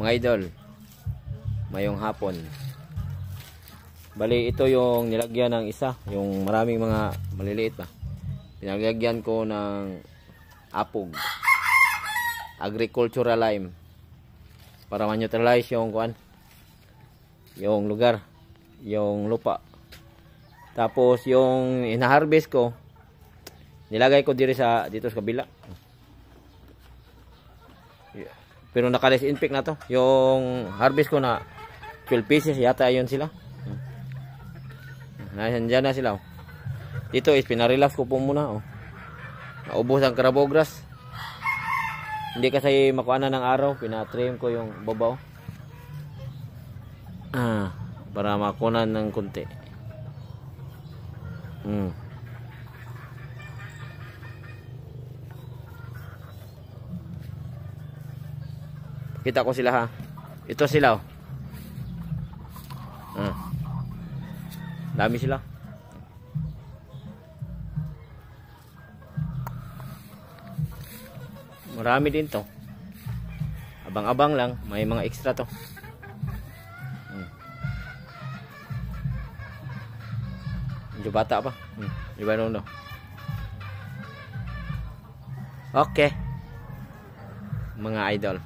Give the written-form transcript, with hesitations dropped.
mga idol, mayong hapon. Bali ito yung nilagyan ng isa, yung maraming mga maliliit pa. Pinalagyan ko ng apog, agricultural lime, para ma-neutralize yung kuan, yung lugar, yung lupa. Tapos yung ina-harvest ko, nilagay ko dito sa kabila. Pero naka-disinfect na to. Yung harvest ko na 12 pieces yata yun sila. Nandiyan na sila. Dito is pinarelax ko po muna. Naubos ang carabao grass. Hindi kasi makuha ng araw. Pinatrim ko yung babaw. Para makunan ng kunti. Kita ko sila ha. Ito sila. Dami sila. Marami din to. Abang-abang lang. May mga extra to. Medyo bata pa. Diba no? Okay. Mga idol.